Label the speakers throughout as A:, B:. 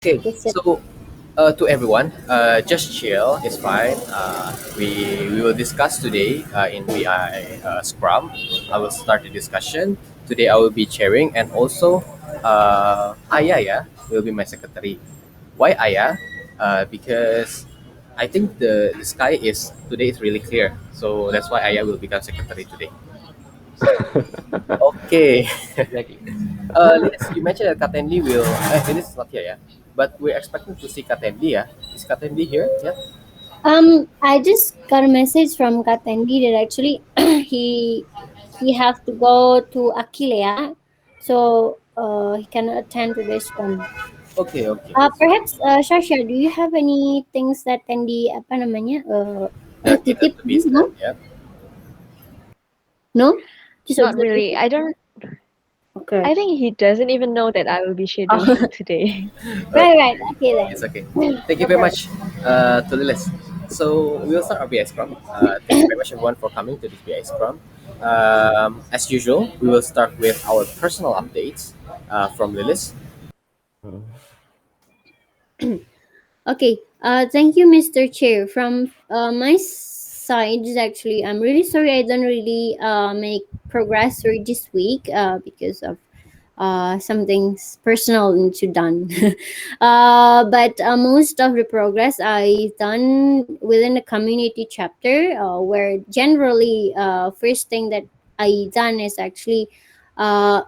A: Okay,
B: Yes, sir.
A: so to everyone, just chill. It's fine. We will discuss today in BI Scrum. I will start the discussion today. I will be chairing, and also Aya will be my secretary. Why Aya? Because I think the sky is today is really clear, so that's why Aya will become secretary today. Okay.
C: Exactly.
A: Liz, you mentioned that Katendi will. Liz is not here, yeah. But we're expecting to see Katendi, yeah. Is Katendi here? Yeah.
B: I just got a message from Katendi that actually he have to go to Akilea, so he cannot attend today's one.
A: Okay, okay.
B: Perhaps Shasha, do you have any things that Tendi apa namanya
A: That he had
B: titip?
A: to be said,
B: No,
A: yeah.
B: no, just
C: Not
B: observing.
C: really. I don't.
B: Okay.
C: I think he doesn't even know that I will be
B: Oh,
C: scheduling today.
B: right,
A: Okay,
B: right. Okay
A: it's
B: then.
A: okay. Thank you
B: No
A: very
B: problem.
A: much, to Lilis. So we'll start our BI Scrum. Thank you very much everyone for coming to this BI Scrum. As usual, we will start with our personal updates from Lilis.
B: Okay. Thank you, Mr. Chair. From my side, is actually, I'm really sorry I don't really make progress for this week because of something's personal to done. But most of the progress I done within the community chapter, where generally first thing that I done is actually uh,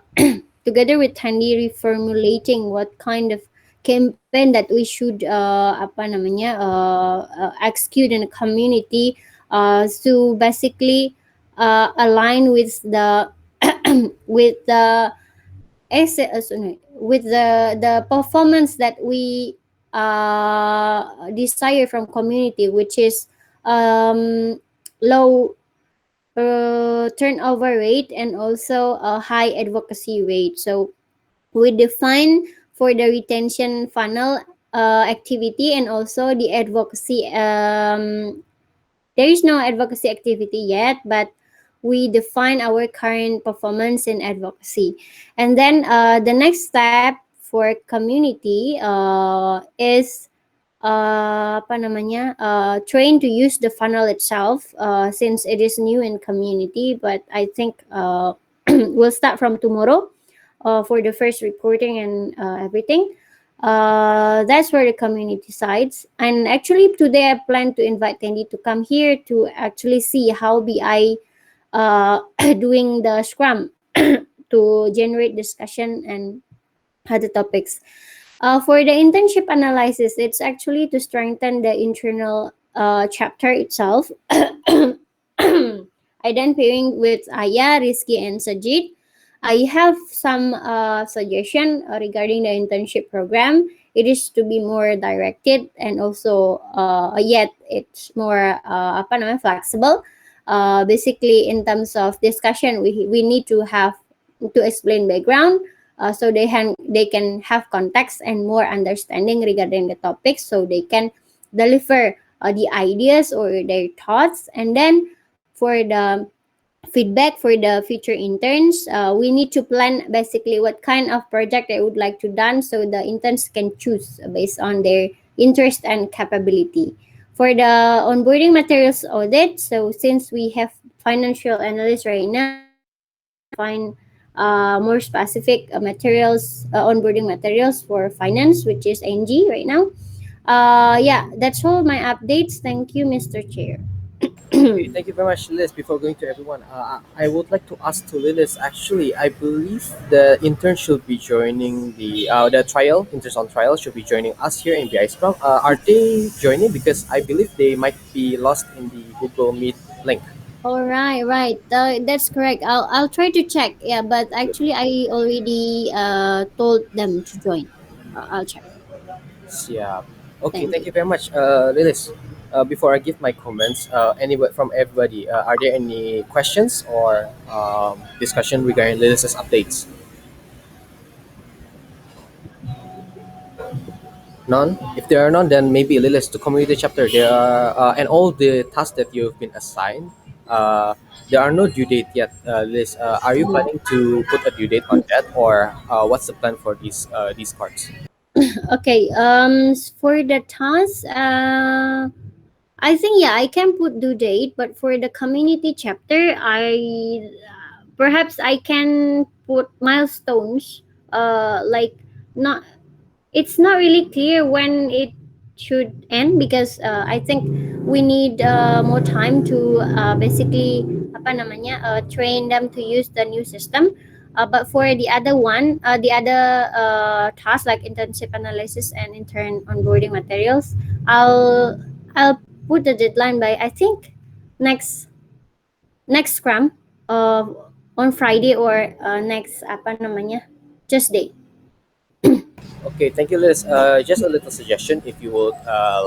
B: together with Tandy reformulating what kind of campaign that we should apa namanya execute in the community to basically align with the with the sorry, with the performance that we desire from community, which is um, low turnover rate and also a high advocacy rate. So we define for the retention funnel activity and also the advocacy. There is no advocacy activity yet, but we define our current performance in advocacy. And then the next step for community is apa namanya train to use the funnel itself since it is new in community, but I think we'll start from tomorrow for the first reporting and everything. That's for the community sides. And actually, today I plan to invite Tandy to come here to actually see how BI doing the Scrum to generate discussion and other topics. For the internship analysis, it's actually to strengthen the internal chapter itself. I then pairing with Aya, Rizky, and Sajid. I have some suggestion regarding the internship program. It is to be more directed and also yet it's more apa namanya flexible. Basically, in terms of discussion, we need to have to explain background so they can have context and more understanding regarding the topic so they can deliver the ideas or their thoughts. And then for the feedback for the future interns, we need to plan basically what kind of project they would like to done so the interns can choose based on their interest and capability. For the onboarding materials audit, so since we have financial analysts right now, find more specific materials, onboarding materials for finance, which is NG right now. Yeah, that's all my updates. Thank you, Mr. Chair.
A: Okay, thank you very much, Lilis. Before going to everyone, I would like to ask to Lilis. Actually, I believe the intern should be joining the trial. Interns on trial should be joining us here in BI Scrum. Are they joining? Because I believe they might be lost in the Google Meet link.
B: All right, right. That's correct. I'll try to check. Yeah, but actually, I already told them to join. I'll check.
A: Yeah. Okay,
B: Thank
A: thank
B: you.
A: you very much, Lilis. Before I give my comments, from everybody, are there any questions or discussion regarding Lilis's updates? None. If there are none, then maybe Lilis to community chapter. There are and all the tasks that you've been assigned. Uh, there are no due date yet, Lilis. Are you planning to put a due date on that, or what's the plan for these cards?
B: Okay. For the task, I think yeah, I can put due date, but for the community chapter, I perhaps I can put milestones. Like not it's not really clear when it should end because I think we need more time to basically apa namanya train them to use the new system. But for the other one, the other tasks like internship analysis and intern onboarding materials, I'll put the deadline by I think next next Scrum uh, on Friday or next apa namanya Tuesday.
A: Okay, thank you, Liz. Just a little suggestion, if you would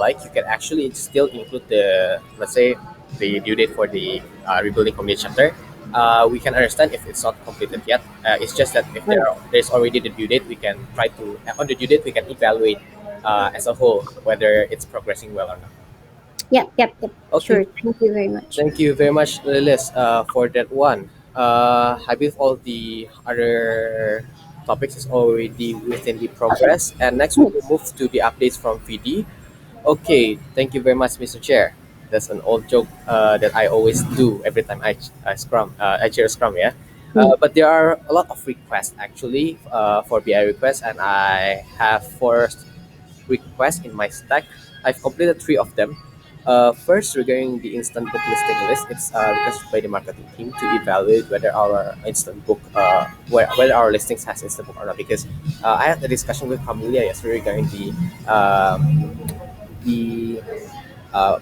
A: like, you can actually still include the, let's say, the due date for the rebuilding community chapter. We can understand if it's not completed yet. It's just that if
B: Right.
A: there's already the due date, we can try to on the due date we can evaluate as a whole whether it's progressing well or not.
B: Yep, yep, yep.
A: Okay,
B: Sure. Thank you very much.
A: thank you very much, Lilis, for that one. I believe all the other topics is already within the progress. And next, we will
B: Yes.
A: move to the updates from VD. Okay, thank you very much, Mr. Chair. That's an old joke that I always do every time I chair Scrum, yeah.
B: Mm.
A: But there are a lot of requests actually for BI requests, and I have four requests in my stack. I've completed three of them. First, regarding the instant book listing list, it's requested by the marketing team to evaluate whether our instant book, whether our listings has instant book or not. Because I had a discussion with Camelia yesterday regarding the uh,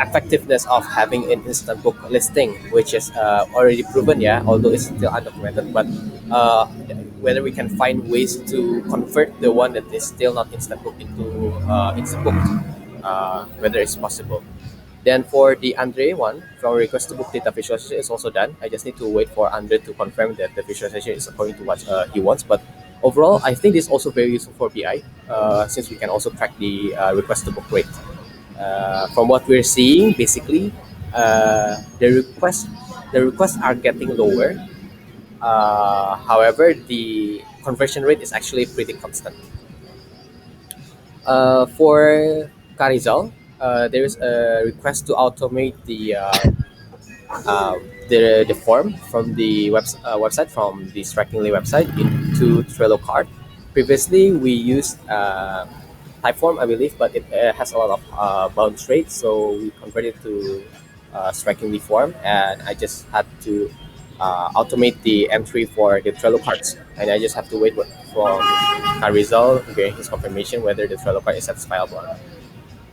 A: effectiveness of having an instant book listing, which is already proven, yeah, although it's still undocumented. But uh, whether we can find ways to convert the one that is still not instant book into instant book, whether it's possible. Then for the Andre one, from request to book data visualization is also done. I just need to wait for Andre to confirm that the visualization is according to what he wants. But overall, I think this is also very useful for BI, since we can also track the request to book rate. From what we're seeing, basically, the requests are getting lower. However, the conversion rate is actually pretty constant. For Carizal, there is a request to automate the form from the website from the Strikingly website into Trello card. Previously, we used Typeform, I believe, but it has a lot of bounce rate, so we converted to Strikingly form, and I just had to automate the entry for the Trello cards, and I just have to wait from a result, getting his confirmation whether the Trello card is satisfiable or not.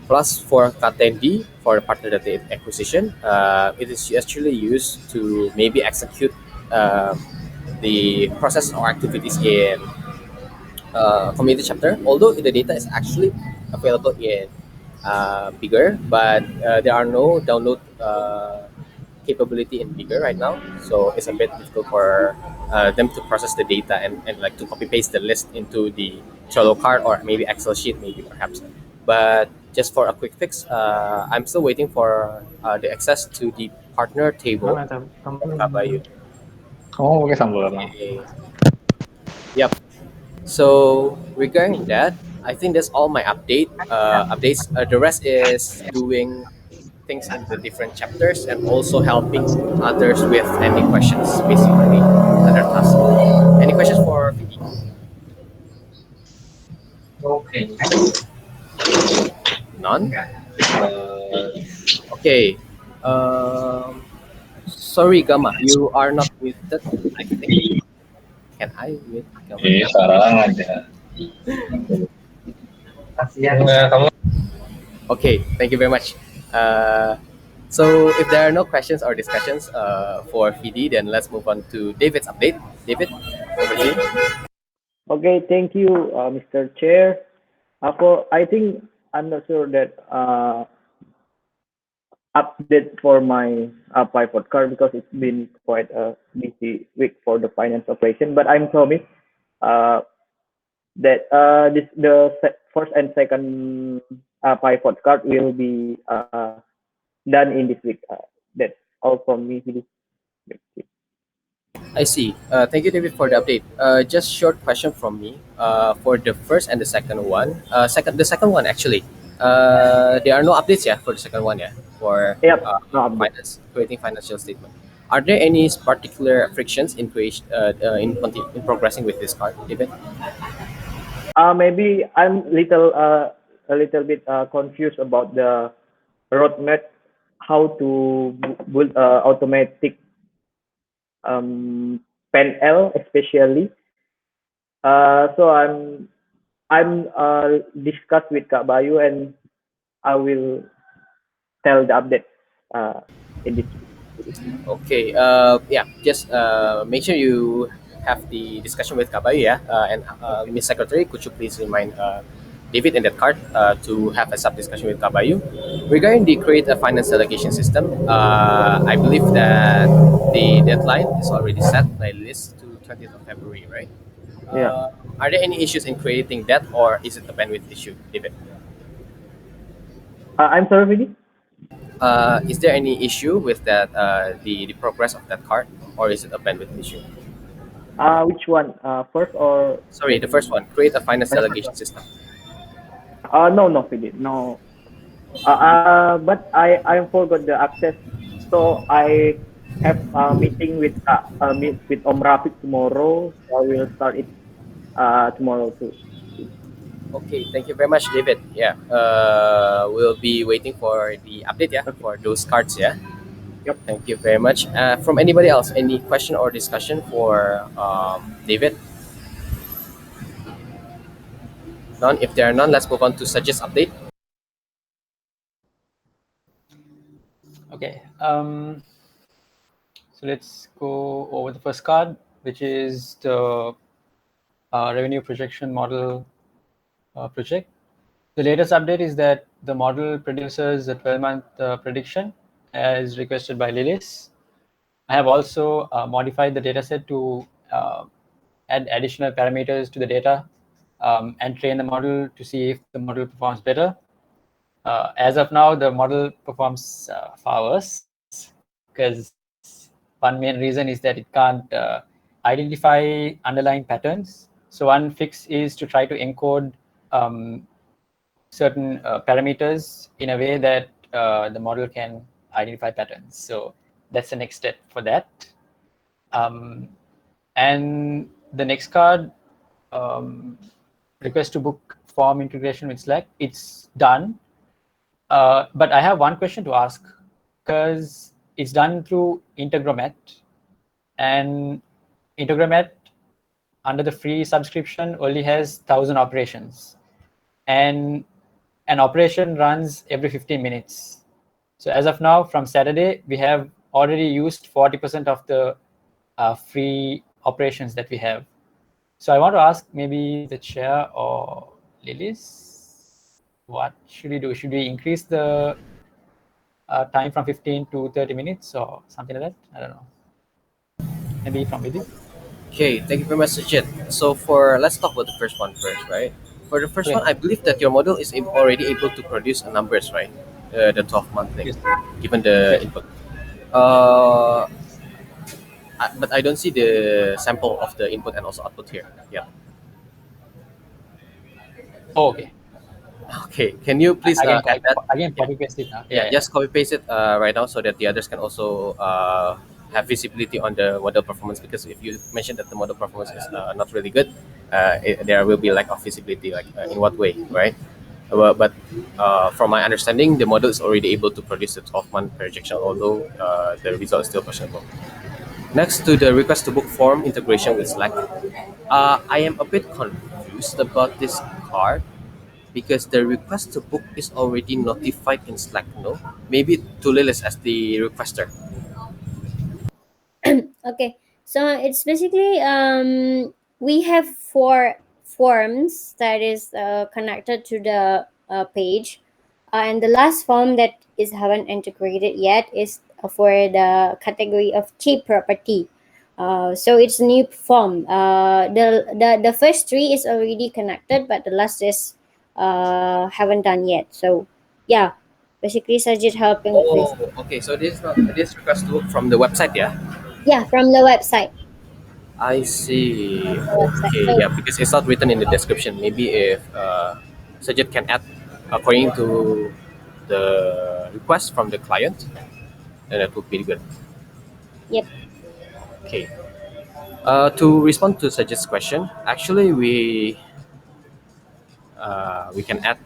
A: Plus, for Katendi, for partner data acquisition, it is actually used to maybe execute uh, the process or activities in community chapter. Although the data is actually available in bigger, but there are no download capability in bigger right now, so it's a bit difficult for them to process the data and like to copy paste the list into the Trello card or maybe Excel sheet, maybe perhaps. But just for a quick fix, I'm still waiting for the access to the partner table
D: Mana
A: from
D: kamu?
A: Kabayu.
D: Kamu pakai sambal apa?
A: Okay. Yep. So regarding that, I think that's all my updates. The rest is doing things in the different chapters and also helping others with any questions, basically other tasks. Any questions for VD?
D: Oke.
A: None. Okay. Sorry, Gamma, you are not muted. I think. Can I mute Gamma?
D: Sekarang ada. Enggak, kamu
A: Okay, thank you very much. Uh, so if there are no questions or discussions for VD, then let's move on to David's update. David, over to you.
E: Okay, thank you, Mr. Chair. I think I'm not sure that update for my pivot card because it's been quite a busy week for the finance operation. But I'm promised uh, that first and second pivot card will be done in this week. That's all from me. Really.
A: I see. Thank you, David, for the update. Just short question from me. For the first and the second one, the second one actually, there are no updates, yeah, for the second one, yeah, for
E: Yep, no update.
A: finance, creating financial statement. Are there any particular frictions in creation, in progressing with this card, David?
E: Maybe I'm a little bit confused about the roadmap, how to build automatic pen L especially. So I'm discuss with Kak Bayu, and I will tell the update uh, in this week.
A: Okay. Yeah. Just make sure you have the discussion with Kabayu, yeah. And Miss Secretary, could you please remind David and that card to have a sub discussion with Kabayu regarding the create a finance delegation system. I believe that the deadline is already set by list to 20th of February, right?
E: Yeah.
A: Are there any issues in creating that, or is it a bandwidth issue, David?
E: I'm sorry, Vidi.
A: Is there any issue with that, the progress of that card, or is it a bandwidth issue?
E: Which one? First or
A: Sorry, the first
E: in
A: one, create a finance
E: the first
A: delegation
E: one?
A: system.
E: No, no, Vidi, no. But I forgot the access, so I have a meeting with meet with Om Rafiq tomorrow. So I will start it tomorrow too.
A: Okay, thank you very much, David. Yeah, we'll be waiting for the update, yeah,
E: Okay.
A: for those cards, yeah.
E: Yep.
A: Thank you very much. From anybody else, any question or discussion for David? None. If there are none, let's move on to suggest update.
F: Okay. So let's go over the first card, which is the revenue projection model project. The latest update is that the model produces a 12-month prediction as requested by Lilis. I have also modified the dataset to add additional parameters to the data and train the model to see if the model performs better. As of now, the model performs far worse because one main reason is that it can't identify underlying patterns. So one fix is to try to encode certain parameters in a way that the model can identify patterns. So that's the next step for that. And the next card, request to book form integration with Slack, it's done. But I have one question to ask, because it's done through Integromat, and Integromat under the free subscription only has 1,000 operations, and an operation runs every 15 minutes. So as of now, from Saturday, we have already used 40% of the free operations that we have. So I want to ask maybe the chair or Lilis, what should we do? Should we increase the time from 15 to 30 minutes or something like that? I don't know. Maybe from Vidit.
A: Okay, thank you very much, Sujit. So let's talk about the first one first, right? For the first
F: Okay.
A: one, I believe that your model is already able to produce numbers, right? The 12-month thing,
F: Yes.
A: given the
F: Yes.
A: input. But I don't see the sample of the input and also output here. Yeah.
F: Oh, okay.
A: Okay. Can you please
F: Again,
A: add that?
F: again,
A: Yeah.
F: copy paste it now.
A: Yeah.
F: Yeah, yeah.
A: Just copy paste it right now so that the others can also have visibility on the model performance. Because if you mentioned that the model performance is not really good, there will be lack of visibility. Like in what way, right? But from my understanding, the model is already able to produce the 12-month projection, although the result is still questionable. Next to the request to book form integration with Slack, I am a bit confused about this card because the request to book is already notified in Slack, no? Maybe to Lilis as the requester.
B: Okay, so it's basically we have four forms that is connected to the page, and the last form that is haven't integrated yet is for the category of cheap property. So it's new form. The first three is already connected, but the last is haven't done yet. So yeah, basically Sajid helping with this.
A: Oh, okay. So this is not this request to book from the website, yeah?
B: Yeah, from the website.
A: I see.
B: website.
A: Okay,
B: So
A: yeah, because it's not written in the description. Maybe if Sajid can add according to the request from the client, then that would be good.
B: yep.
A: Okay. To respond to Sajid's question, actually we can add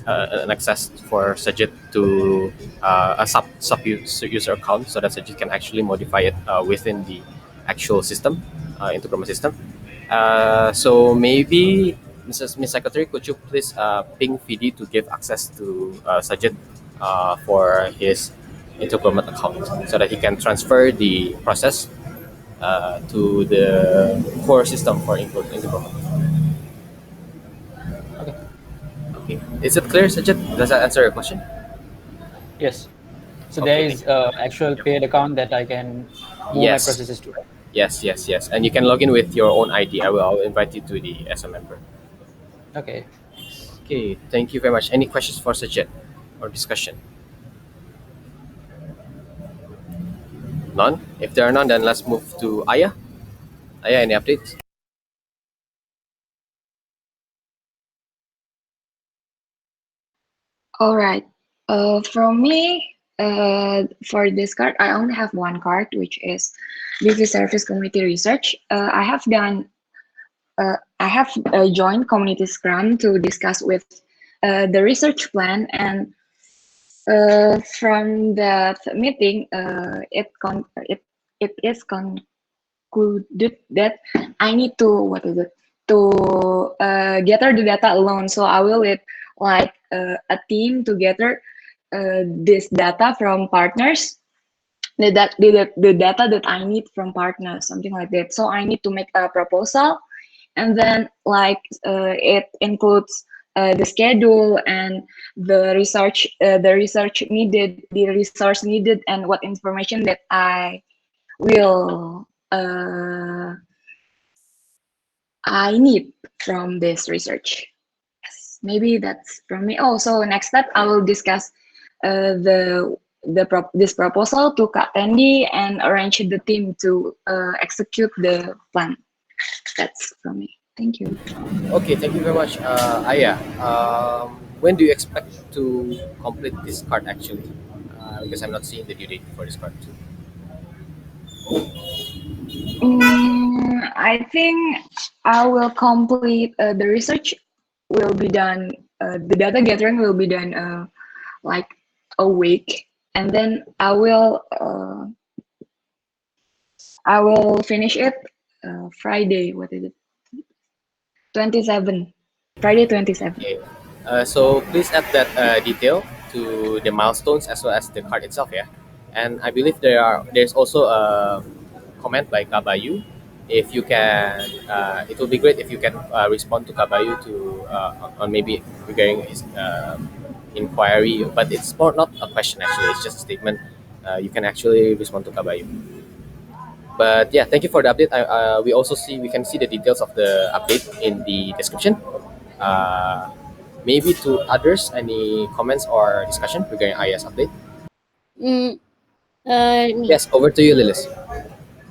A: an access for Sajid to a user account so that Sajid can actually modify it within the actual system, Integroma system. So maybe Miss Secretary, could you please ping Fidi to give access to Sajid for his Integromat account so that he can transfer the process to the core system for Integromat.
F: Okay.
A: Okay. Is it clear, Sajid? Does that answer your question?
F: Yes. So there
A: Okay, thank
F: is
A: you.
F: actual
A: Yep.
F: paid account that I can move my
A: Yes,
F: processes to. Right?
A: yes. And you can log in with your own ID. I'll invite you to the as a member.
F: Okay. Thanks.
A: Okay, thank you very much. Any questions for Sajid or discussion? None? If there are none, then let's move to Aya. Aya, any updates?
G: All right. From me, for this card, I only have one card, which is business service community research. I have joined community Scrum to discuss with the research plan, and from that meeting, it is concluded that I need to what is it to gather the data alone. So I will lead like a team to gather this data from partners, the data that I need from partners, something like that. So I need to make a proposal, and then it includes the schedule and the research needed, the resource needed, and what information that will I need from this research. Yes, maybe that's from me. Oh, so next step, I will discuss this proposal to Kak Tendi and arrange the team to execute the plan. That's from me. Thank you.
A: Okay, thank you very much, Aya. When do you expect to complete this card actually? Because I'm not seeing the due date for this card too.
G: I think I will complete the research will be done. The data gathering will be done like a week, and then I will finish it Friday. What is it? 27. Friday 27.
A: Okay. So please add that detail to the milestones as well as the card itself, yeah. And I believe there's also a comment by Kabayu. If you can, it will be great if you can respond to Kabayu to on maybe regarding his inquiry, but it's more not a question actually. It's just a statement. You can actually respond to Kabayu. But yeah, thank you for the update. We can see the details of the update in the description. Uh, Maybe to others, any comments or discussion regarding IS update?
B: Mm,
A: Yes, over to you, Lilis.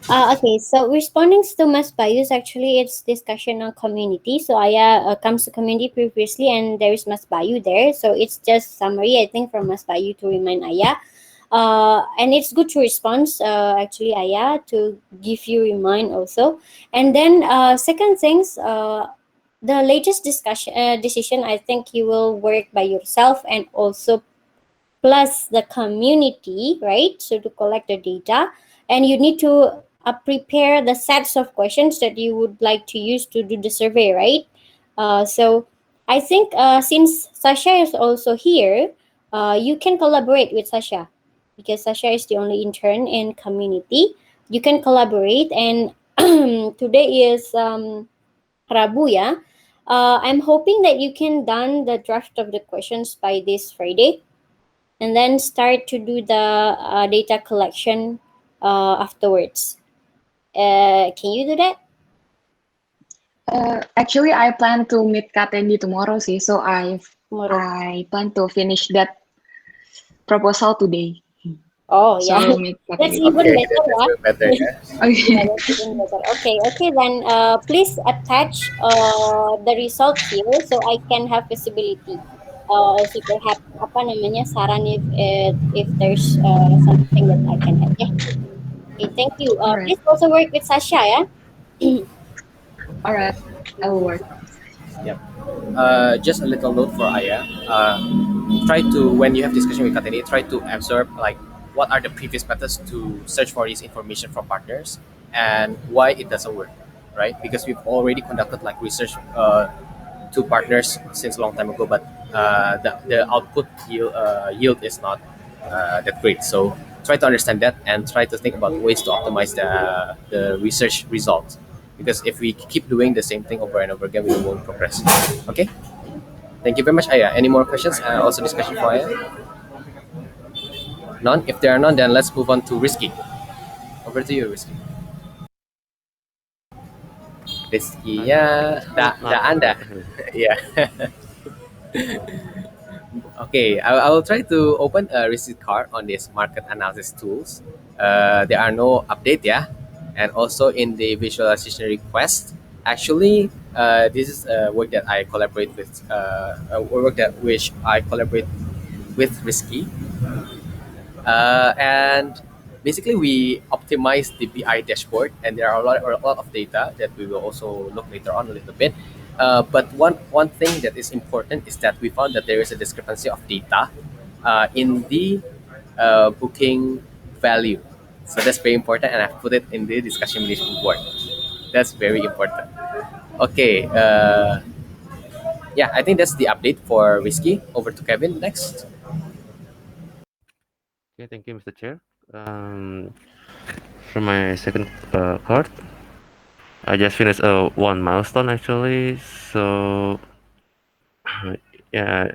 B: okay, so responding to Mas Bayus, actually, it's discussion on community. So Aya comes to community previously, and there is Mas Bayu there. So it's just summary, I think, from Mas Bayu to remind Aya. And it's good to respond, actually, Aya, to give you remind also. And then second things, the latest discussion decision, I think you will work by yourself and also plus the community, right? So to collect the data, and you need to prepare the sets of questions that you would like to use to do the survey, right? So I think since Sasha is also here, you can collaborate with Sasha because Sasha is the only intern in community. You can collaborate, and today is Rabu, yeah. I'm hoping that you can done the draft of the questions by this Friday and then start to do the data collection afterwards. Can you do that
G: Actually, I plan to meet Katendi tomorrow, see. So
B: tomorrow?
G: I plan to finish that proposal today.
B: Oh yeah,
G: So make
B: that's
G: category.
B: even
A: Okay,
B: better,
A: that's
B: yeah.
A: way better. Yeah.
B: Yeah,
G: Okay.
B: that's even better. Okay, okay then. Please attach the result here so I can have visibility. Also perhaps apa namanya saran if there's something that I can add. Yeah. Okay, thank you.
G: All right.
B: Please also work with Sasha, yeah.
G: All right. I will work.
A: Yep. Just a little note for Aya. Try to, when you have discussion with Katini, try to absorb like what are the previous methods to search for this information from partners and why it doesn't work, right? Because we've already conducted like research to partners since a long time ago, but the output yield is not that great. So try to understand that and try to think about ways to optimize the research results. Because if we keep doing the same thing over and over again, we won't progress. Okay. Thank you very much, Aya. Any more questions? Also discussion for Aya? None? If there are none, then let's move on to Risky. Over to you, Risky. Risky, ya. Da
H: Not
A: Anda. Yeah. Okay, I will try to open a receipt card on this market analysis tools. There are no update, yeah, and also in the visualization request. Actually, this is work that I collaborate with. Work that which I collaborate with Risky, and basically we optimize the BI dashboard, and there are a lot of data that we will also look later on a little bit. But one thing that is important is that we found that there is a discrepancy of data in the booking value. So that's very important, and I've put it in the discussion management board. That's very important. Okay, yeah, I think that's the update for Whiskey. Over to Kevin next.
H: Okay, thank you, Mr. Chair. For my second card, I just finished one milestone actually. So yeah,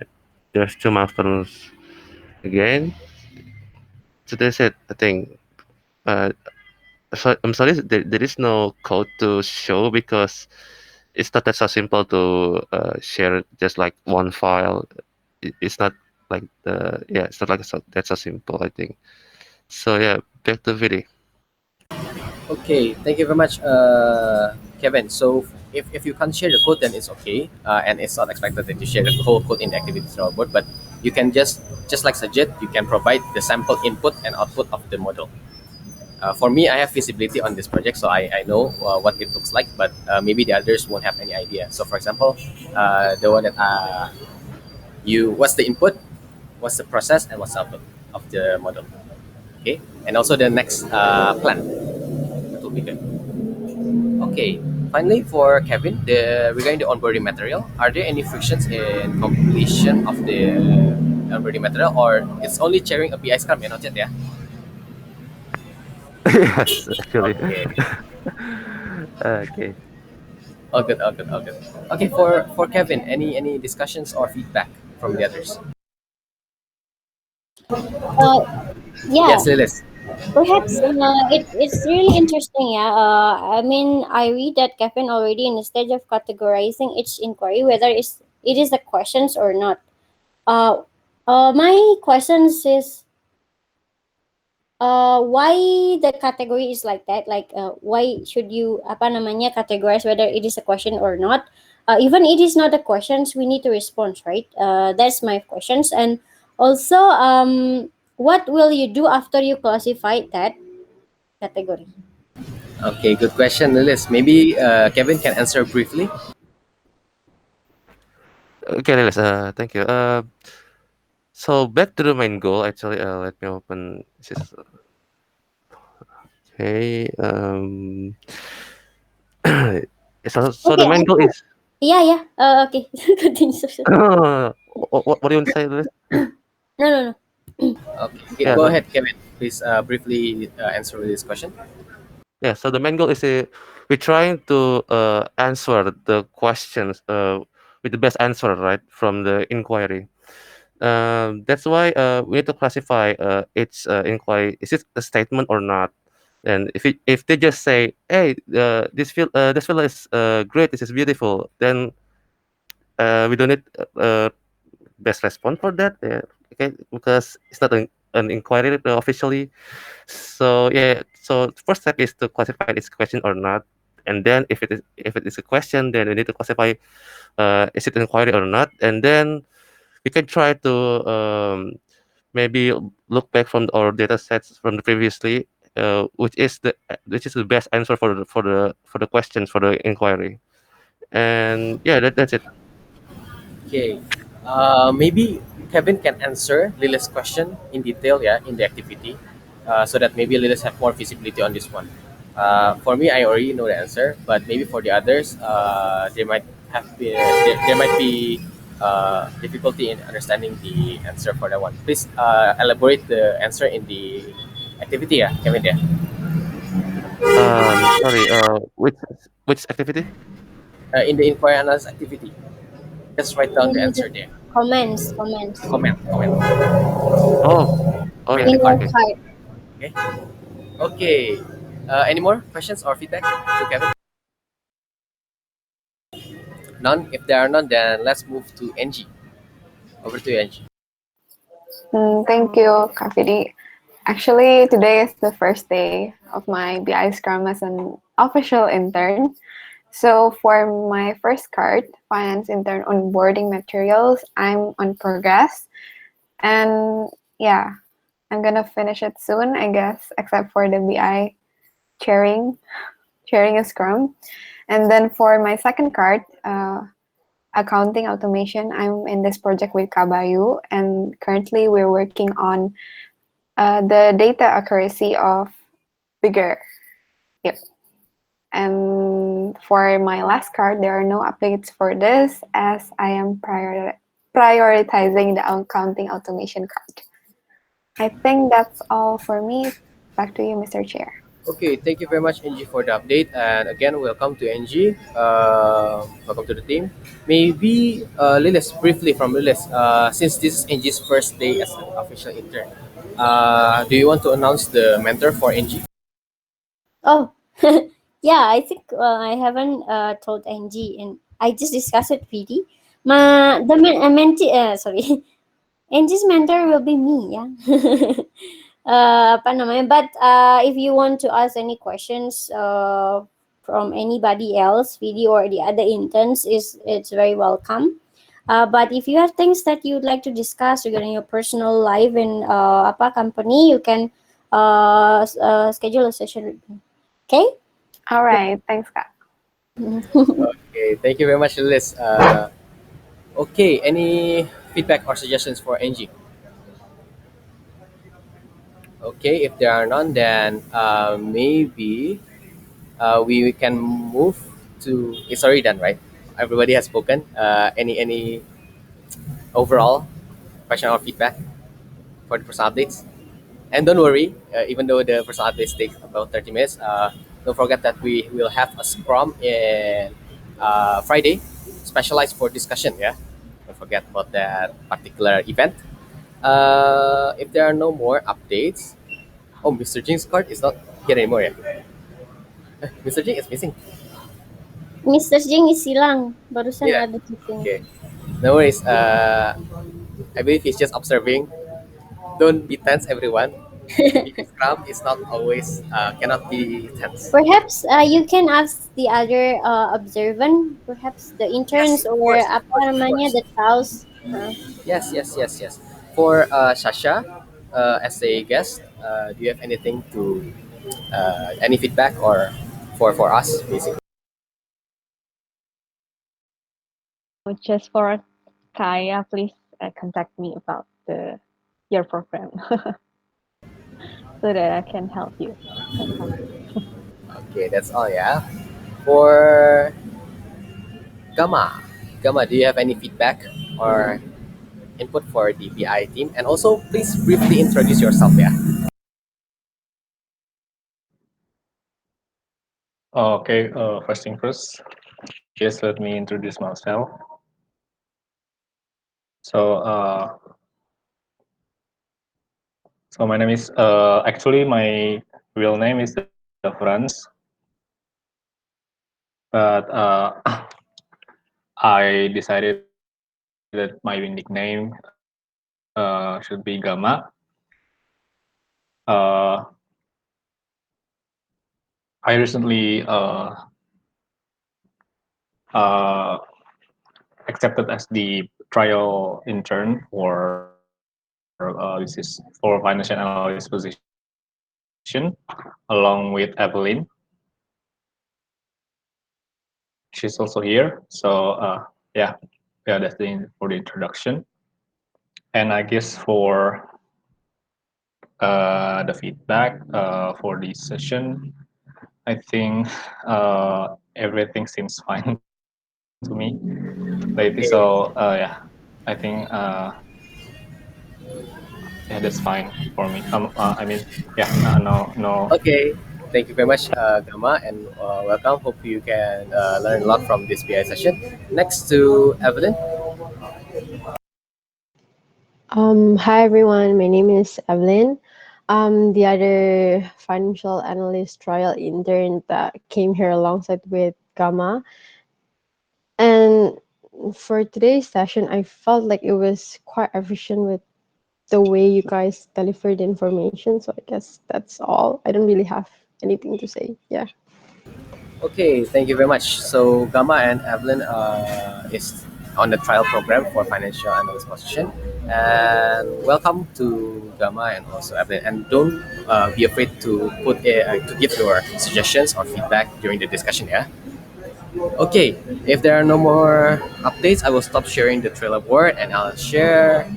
H: there's two milestones again. So that's it. I think. Uh, so I'm sorry, there is no code to show because it's not that so simple to share just like one file. It's not like it's not like that's so simple. I think. So yeah, back to Vidi.
A: Okay, thank you very much, Kevin. So if you can't share the code, then it's okay, and it's not expected that you share the whole code in the activities board. But you can just like suggest, you can provide the sample input and output of the model. For me, I have visibility on this project, so I know what it looks like, but maybe the others won't have any idea. So, for example, the one that what's the input, what's the process, and what's the output of the model. Okay, and also the next plan. That will be good. Okay. Finally, for Kevin, regarding the onboarding material, are there any frictions in completion of the onboarding material, or it's only sharing a BI Scrum, not yet, yeah?
H: Yes, actually.
A: Okay.
H: Okay.
A: All good, all good, all good. Okay, for Kevin, any discussions or feedback from the others?
B: Uh, yeah.
A: Yes, Lilis.
B: Perhaps it's really interesting. Yeah. I mean, I read that Kevin already in the stage of categorizing each inquiry, whether it is a questions or not. Uh, my questions is why the category is like that, like why should you apa namanya categorize whether it is a question or not, even it is not a questions we need to respond, right? That's my questions. And also what will you do after you classify that category?
A: Okay, good question, Lilis. Maybe Kevin can answer briefly.
H: Okay, Lilis, thank you. So back to the main goal. Actually, let me open this. Okay. So the
B: Okay,
H: main goal is.
B: yeah, yeah, okay. Continue.
H: What do you want to say, Lilis?
B: No, no, no.
A: Okay, okay,
H: Yeah.
A: go
H: So
A: ahead, Kevin. Please briefly answer this question.
H: yeah. So the main goal is we're trying to answer the questions with the best answer, right, from the inquiry. That's why we need to classify each inquiry. Is it a statement or not? And if they just say, "Hey, this field is great. This is beautiful," then we don't need best response for that. Yeah, okay, because it's not an inquiry officially. So yeah, so first step is to classify its question or not, and then if it is a question, then we need to classify is it an inquiry or not, and then we can try to maybe look back from our data sets from the previously, which is the best answer for the questions for the inquiry, and yeah, that's it.
A: Okay. Maybe Kevin can answer Lily's question in detail, yeah, in the activity, so that maybe Lily's have more visibility on this one. For me, I already know the answer, but maybe for the others, there might be difficulty in understanding the answer for that one. Please elaborate the answer in the activity, yeah, Kevin, yeah.
H: Sorry, which activity?
A: In the inquiry analysis activity, just write down the
B: In the
A: answer there.
B: comments
A: Comment.
H: Oh, all
A: Comment
H: right,
B: in
A: the
B: your
H: okay.
A: comment.
B: card.
A: Okay. Okay. Any more questions or feedback to Kevin? None. If there are none, then let's move to NG. Over to you, NG.
I: Thank you, Kavidi. Actually, today is the first day of my BI Scrum as an official intern. So for my first card, finance intern onboarding materials, I'm on progress. And yeah, I'm gonna finish it soon, I guess, except for the BI chairing, chairing a Scrum. And then for my second card, accounting automation, I'm in this project with Kabayu, and currently we're working on the data accuracy of bigger. Yep. And for my last card, there are no updates for this as I am prioritizing the accounting automation card. I think that's all for me. Back to you, Mr. Chair.
A: Okay, thank you very much, NG, for the update. And again, welcome to NG. Welcome to the team. Maybe Lilis, briefly from Lilis, since this is NG's first day as an official intern, do you want to announce the mentor for NG?
B: Oh, yeah. I think I haven't told Angie, and I just discussed it with PD. Mentee, sorry, Angie's mentor will be me. Yeah. Apa namanya? But if you want to ask any questions from anybody else, PD or the other interns, is it's very welcome. But if you have things that you'd like to discuss regarding your personal life in apa company, you can schedule a session with me. Okay?
I: All right, thanks, Kak.
A: Okay, thank you very much, Lilis. Okay, any feedback or suggestions for NG? Okay, if there are none, then maybe we can move to. It's already done, right? Everybody has spoken. Any overall question or feedback for the personal updates? And don't worry, even though the personal updates take about 30 minutes, don't forget that we will have a scrum in Friday, specialized for discussion. Yeah, don't forget about that particular event. If there are no more updates, oh, Mr. Jing's card is not here anymore. Yeah, Mr. Jing is missing.
B: Mr. Jing is hilang. Barusan
A: Yeah.
B: ada di sini.
A: Okay. No worries. I believe he's just observing. Don't be tense, everyone. Because Scrum is not always cannot be tense.
B: Perhaps you can ask the other observant, perhaps the
A: Yes,
B: interns
A: of
B: or
A: course, of
B: apa
A: course, of
B: namanya,
A: course.
B: the spouse.
A: Yes. For Shasha, as a guest, do you have anything to any feedback or for us basically?
C: Just for Kaya, please contact me about your program so that I can help you. That's all.
A: Okay, that's all. Yeah. For Gamma, Gamma, do you have any feedback or input for the BI team? And also, please briefly introduce yourself. Yeah.
D: Okay, first thing first, just let me introduce myself. So, so my name is actually my real name is the Franz, but I decided that my nickname should be Gama. uh, I recently uh, accepted as the trial intern for this is for financial analyst position, along with Evelyn. She's also here. So yeah, that's for the introduction. And I guess for the feedback for this session, I think everything seems fine to me lately. So yeah, I think yeah, that's fine for me. I mean, yeah, no.
A: Okay, thank you very much, Gama, and welcome. Hope you can learn a lot from this BI session. Next to Evelyn.
J: Hi everyone, my name is Evelyn. I'm the other financial analyst trial intern that came here alongside with Gamma. And for today's session, I felt like it was quite efficient with the way you guys delivered information. So I guess that's all. I don't really have anything to say. Yeah.
A: Okay, thank you very much. So Gamma and Evelyn is on the trial program for financial analyst position, and welcome to Gamma and also Evelyn. And don't be afraid to to give your suggestions or feedback during the discussion. Yeah. Okay, if there are no more updates, I will stop sharing the trailer board and I'll share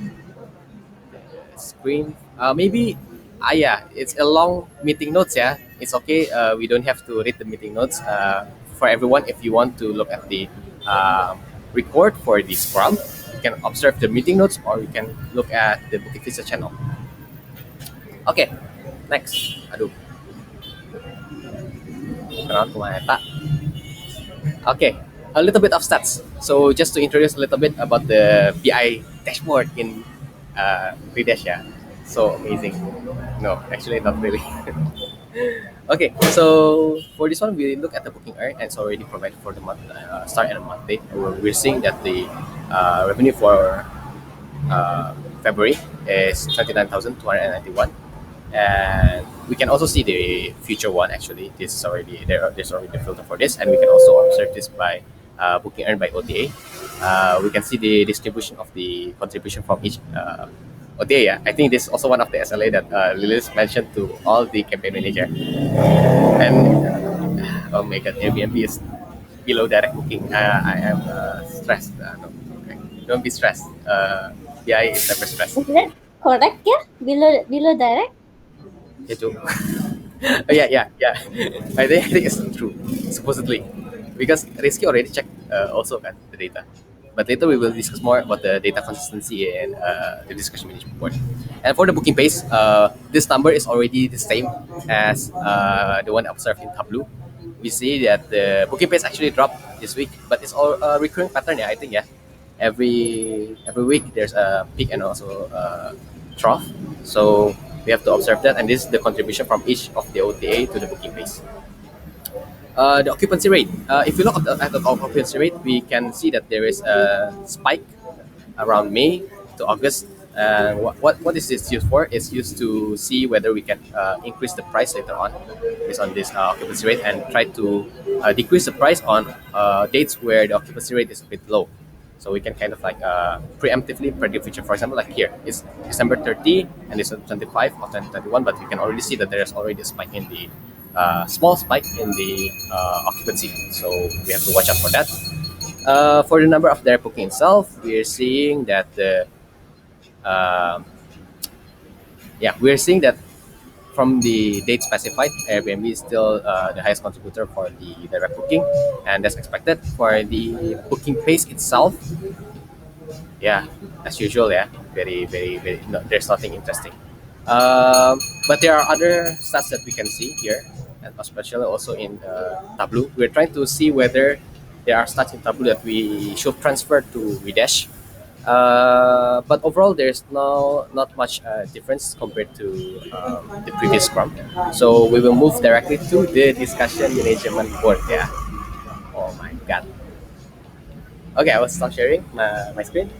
A: screen. Maybe, yeah, it's a long meeting notes. Yeah, it's okay. We don't have to read the meeting notes. For everyone, if you want to look at the record for the Scrum, you can observe the meeting notes or you can look at the Bukit Vista channel. Okay, next. Aduh, kenapa kemana tak? Okay, a little bit of stats. So just to introduce a little bit about the BI dashboard in Redash, yeah. So amazing. No, actually not really. Okay, so for this one, we look at the booking earn and it's already provided for the month, start and month date. We're seeing that the revenue for February is 29,291, and we can also see the future one. Actually, this is already there's already a filter for this, and we can also observe this by booking earned by OTA. We can see the distribution of the contribution from each OTA. Yeah, I think this is also one of the SLA that Lilis mentioned to all the campaign manager. And oh my god, Airbnb is below direct booking. I am stressed. No, okay. Don't be stressed. Yeah, it's never stressed.
B: Is that correct? Yeah, below direct.
A: Itu. Yeah. I think it's true, supposedly, because Rizky already checked also kan the data. But later we will discuss more about the data consistency and the discussion management board. And for the booking pace, this number is already the same as the one observed in Tableau. We see that the booking pace actually dropped this week, but it's all a recurring pattern. Yeah, I think, yeah. Every week there's a peak and also a trough. So we have to observe that, and this is the contribution from each of the OTA to the booking pace. The occupancy rate. If you look at the occupancy rate, we can see that there is a spike around May to August. And what is this used for? It's used to see whether we can increase the price later on based on this occupancy rate and try to decrease the price on dates where the occupancy rate is a bit low. So we can kind of like preemptively predict future. For example, like here, it's December 30 and it's 25 of 2021, but we can already see that there's already a spike in the small spike in the occupancy. So we have to watch out for that. For the number of direct booking itself, we're seeing that um we're seeing that from the date specified, Airbnb is still the highest contributor for the direct booking, and that's expected. For the booking pace itself, yeah, as usual, yeah, very. No, there's nothing interesting. But there are other stats that we can see here, and especially also in Tableau. We're trying to see whether there are stats in Tableau that we should transfer to Videsh. But overall, there's not much difference compared to the previous Scrum. So we will move directly to the discussion management board. Yeah. Oh my god. Okay, I will stop sharing my screen,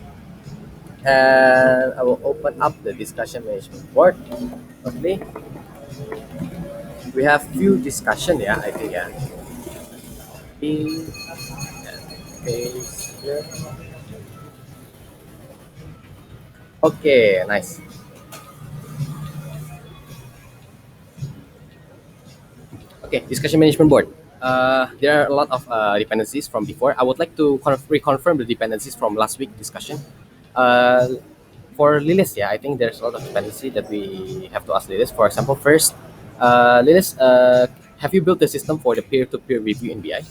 A: and I will open up the discussion management board. Okay. We have few discussion, yeah, I think, yeah. Okay, paste here. Okay, nice. Okay, discussion management board. There are a lot of dependencies from before. I would like to reconfirm the dependencies from last week discussion. Uh, for Lilis, yeah, I think there's a lot of dependency that we have to ask Lilis. For example, first, Lilis, have you built the system for the peer-to-peer review in BI?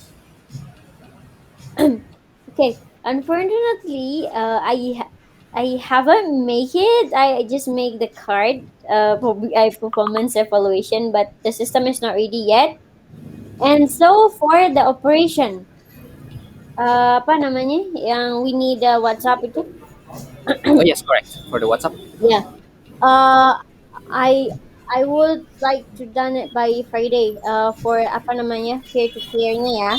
B: Okay, unfortunately, I haven't make it. I just make the card for BI performance evaluation, but the system is not ready yet. And so for the operation, apa namanya, yang we need WhatsApp itu?
A: Oh yes, correct. For the WhatsApp.
B: Yeah. Uh, I I would like to done it by Friday. For apa namanya peer to peernya ya.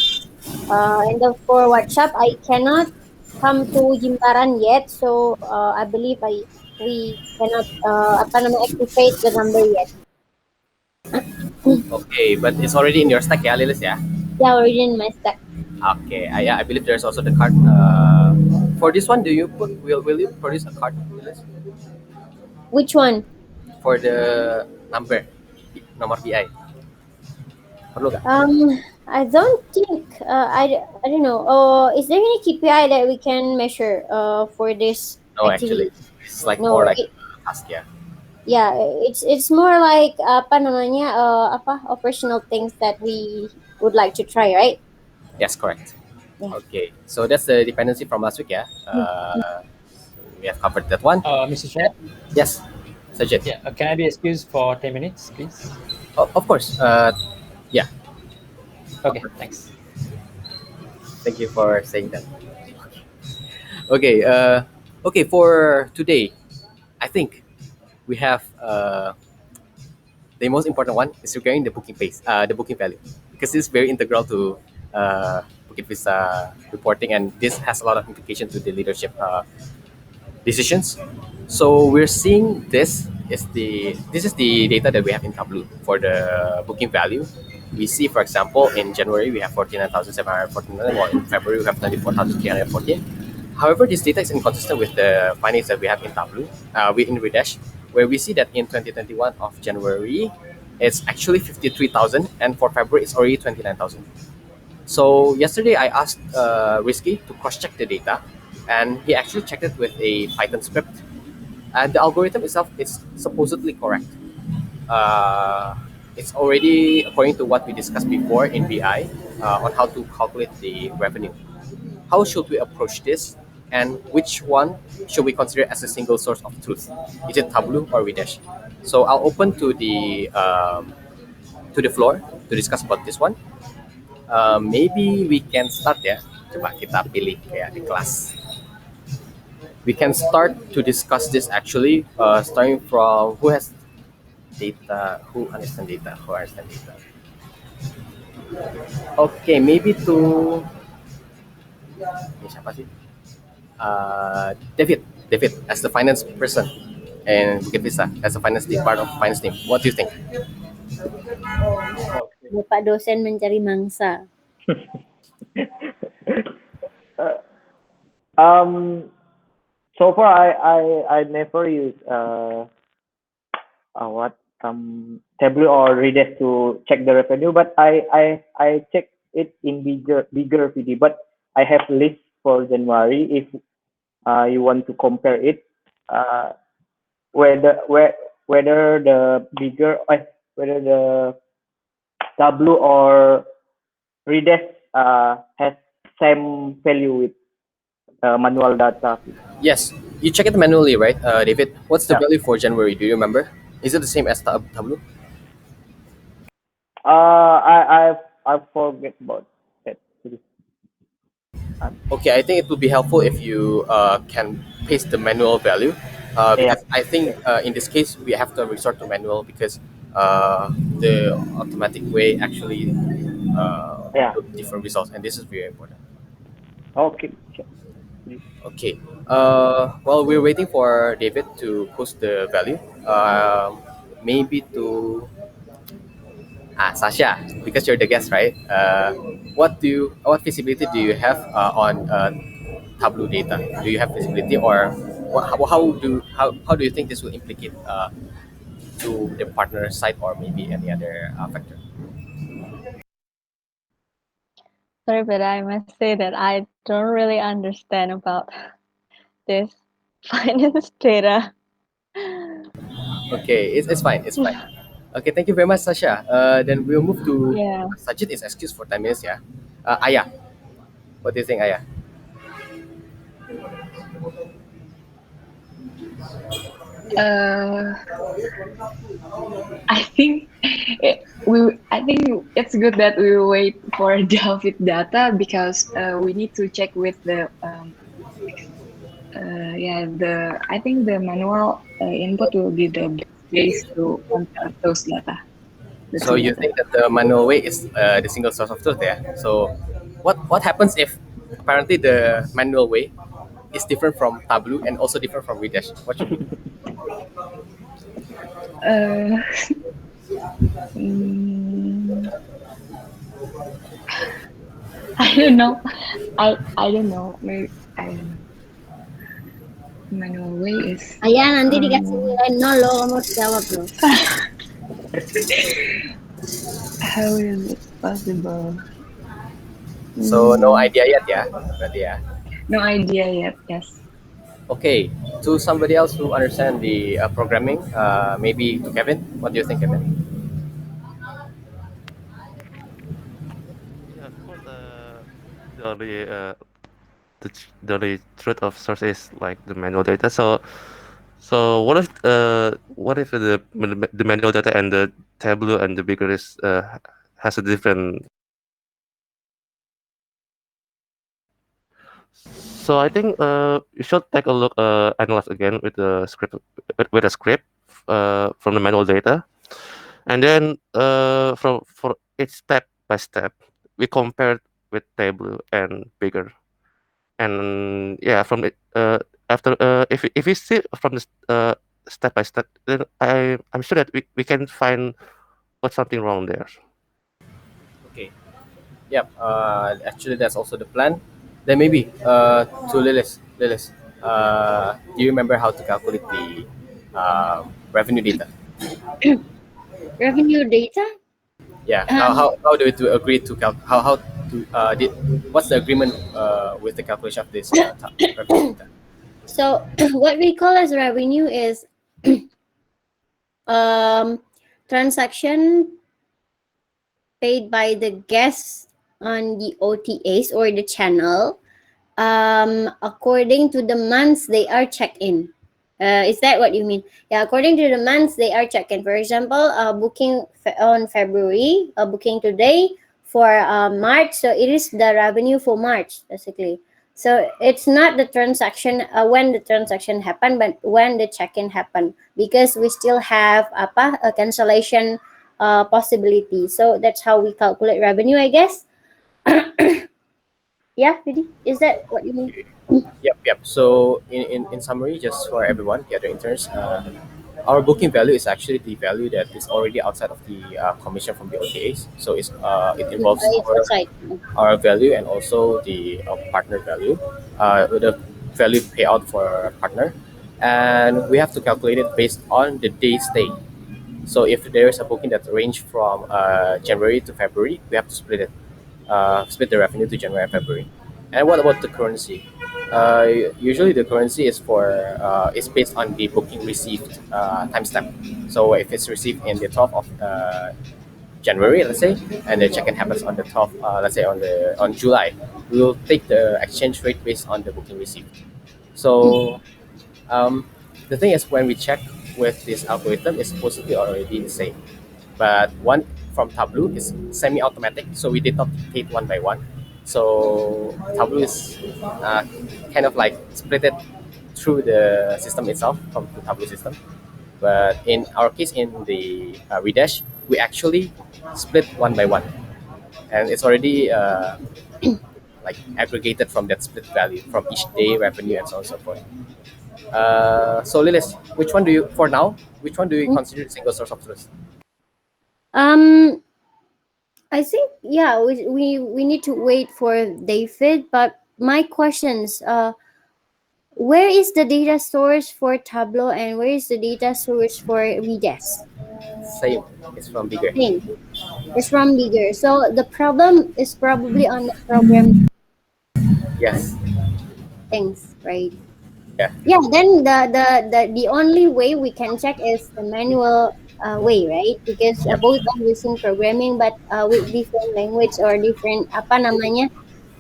B: And then for WhatsApp, I cannot come to Jimbaran yet. So I believe we cannot apa namanya activate the number yet.
A: Okay, but it's already in your stack, yeah, Lilis, yeah.
B: Yeah, already in my stack.
A: Okay, yeah, I believe there's also the card. For this one, do you put will you produce a card, Lilis,
B: Which one?
A: for the number nomor BI? Perlu gak?
B: I don't think I don't know. Is there any KPI that we can measure for this
A: No,
B: activity?
A: actually, it's like more
B: No,
A: like task, yeah.
B: yeah, it's more like apa namanya apa operational things that we would like to try, right?
A: Yes, correct.
B: Yeah.
A: Okay, so that's the dependency from last week, yeah. So we have covered that one.
F: Mr. Chair,
A: Yes, Sajid.
F: yeah, can I be excused for 10 minutes, please?
A: Of course. Yeah.
F: Okay, thanks.
A: Thank you for saying that. Okay. Okay. For today, I think we have the most important one is regarding the booking pace, the booking value, because this is very integral to Bukit Vista reporting, and this has a lot of implication to the leadership decisions. So we're seeing this is the data that we have in Tableau for the booking value. We see, for example, in January we have 49,749, while in February we have 24,314. However, this data is inconsistent with the findings that we have in Tableau, in Redash, where we see that in 2021 of January, it's actually 53,000, and for February it's already 29,000. So yesterday I asked Risky to cross-check the data, and he actually checked it with a Python script, and the algorithm itself is supposedly correct. It's already according to what we discussed before in BI on how to calculate the revenue. How should we approach this, and which one should we consider as a single source of truth? Is it Tableau or Videsh? So I'll open to the floor to discuss about this one. Maybe we can start ya. Coba kita pilih kayak di kelas. We can start to discuss this actually, starting from who has data, who understand data, who understand data. Okay, maybe to ini siapa sih? David as the finance person and Bukit Vista as a finance team, part of finance team. What do you think?
B: Bapak dosen mencari mangsa.
E: So far I never use what Tableau or Redis to check the revenue, but I check it in bigger PD. But I have list for January if you want to compare it, whether the bigger whether the Tableau or Redis has same value with manual data.
A: Yes, you check it manually, right, David? What's the
E: Yeah.
A: value for January? Do you remember? Is it the same as Tableau?
E: I forget about that.
A: Okay, I think it would be helpful if you can paste the manual value, because I think in this case we have to resort to manual because the automatic way actually
E: Yeah.
A: look different results, and this is very important.
E: Okay.
A: Okay. While we're waiting for David to post the value, maybe to Sasha, because you're the guest, right? What visibility do you have on Tableau data? Do you have visibility, or how do you think this will implicate to the partner side or maybe any other factor?
C: Sorry, but I must say that I don't really understand about this finance data.
A: Okay, it's fine. It's fine. Okay, thank you very much, Sasha. Then we'll move to
C: Yeah.
A: Sajid is excused for 10 minutes. Yeah. Aya, what do you think, Aya?
G: Uh, I think I think it's good that we wait for David data because we need to check with the yeah, the I think the manual input will be the best place to compare those data, the
A: So
G: two
A: you
G: data.
A: think that the manual way is the single source of truth? Yeah. So what happens if apparently the manual way is different from Tableau and also different from Videsh? What should we do?
G: Uh, mm, I don't know. I don't know. Maybe I don't know. Manual way is
B: Ayah nanti dikasih
G: um,
B: nilai nol loh, kamu harus jawab loh.
G: how is it possible?
A: So no
G: Mm,
A: idea yet, yeah. Berarti ya.
G: no idea yet. Yes.
A: Okay, to somebody else who understand the programming, maybe to Kevin. What do you think, Kevin?
H: Yeah, of course. The only the only truth of source is like the manual data. So what if the manual data and the Tableau and the bigger is has a different. So I think you should take a look, analyze again with the script, with a script from the manual data, and then from for each step by step, we compared with Tableau and bigger, and yeah, from it after if we see from this step by step, then I'm sure that we can find what's something wrong there.
A: Okay. Yep. Actually, that's also the plan. Then maybe to Lilith. Lilith, do you remember how to calculate the revenue data?
B: Revenue data?
A: Yeah.
B: Um,
A: How do we to agree to how to did what's the agreement with the calculation of this revenue data?
B: so what we call as revenue is um, transaction paid by the guests on the OTAs or the channel according to the months they are checked in. Is that what you mean? Yeah, according to the months they are checked in. For example, booking on February, booking today for March. So it is the revenue for March, basically. So it's not the transaction when the transaction happened, but when the check-in happened, because we still have a cancellation possibility. So that's how we calculate revenue, I guess. Yeah, Didi, is that what you mean?
A: Yep, yep. So in summary, just for everyone, the other interns, our booking value is actually the value that is already outside of the commission from the OTAs. So it involves
B: It's outside.
A: our value and also the partner value, the value payout for a partner, and we have to calculate it based on the day stay. So if there is a booking that range from January to February, we have to split the revenue to January and February. And what about the currency? Usually the currency is based on the booking received timestamp. So if it's received in the 12th of January, let's say, and the check-in happens on the 12th, let's say on July, we will take the exchange rate based on the booking received. So um, the thing is, when we check with this algorithm, it's supposedly already the same. But one from Tableau is semi-automatic, so we did not dictate one by one. So Tableau is kind of like split it through the system itself from the Tableau system. But in our case, in the Redash, we actually split one by one, and it's already like aggregated from that split value from each day revenue and so on and so forth. So Lilis, which one do you for now? Which one do you consider the single source of truth?
B: Um, I think yeah, we need to wait for David. But my questions, where is the data source for Tableau and where is the data source for Redes?
A: Same. It's from bigger.
B: Same. It's from bigger. So the problem is probably on the program
A: Yes.
B: things, right?
A: Yeah.
B: Yeah. Then the only way we can check is the manual way, right? Because
A: Yep.
B: both are using programming, but with different language or different apa namanya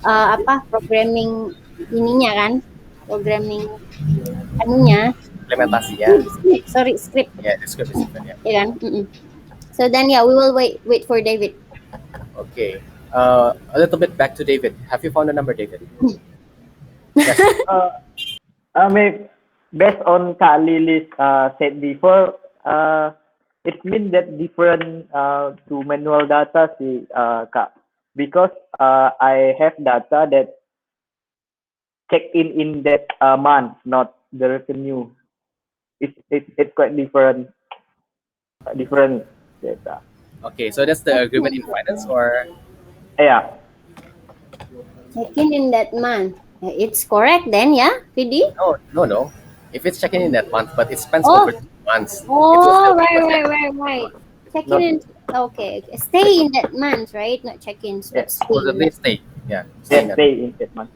B: apa programming ininya kan, programming anunya
A: Implementasinya.
B: script, sorry script,
A: Yeah, the script is different. Yeah.
B: ya kan? Mm-mm. So then yeah, we will wait for David.
A: Okay. A little bit back to David. Have you found a number, David? Yes.
E: Uh, based on Kak Lilis said before, it means that different to manual data sih, Kak. Because I have data that check in that month, not the revenue. It's quite different data.
A: Okay. So that's the agreement in finance, or
E: Yeah,
B: Checking in that month. It's correct then, yeah, PD?
A: no, no, no. If it's checking in that month, but it spans over
B: Oh,
A: 2 months, it will
B: oh,
A: still be considered.
B: right. Checking
E: not
B: in. Okay, okay. Stay in that month, right? Not check-ins,
E: yeah,
B: but stay in
A: Supposedly
B: that.
A: stay. Yeah, stay in
E: yeah,
A: that month.
E: stay in that month.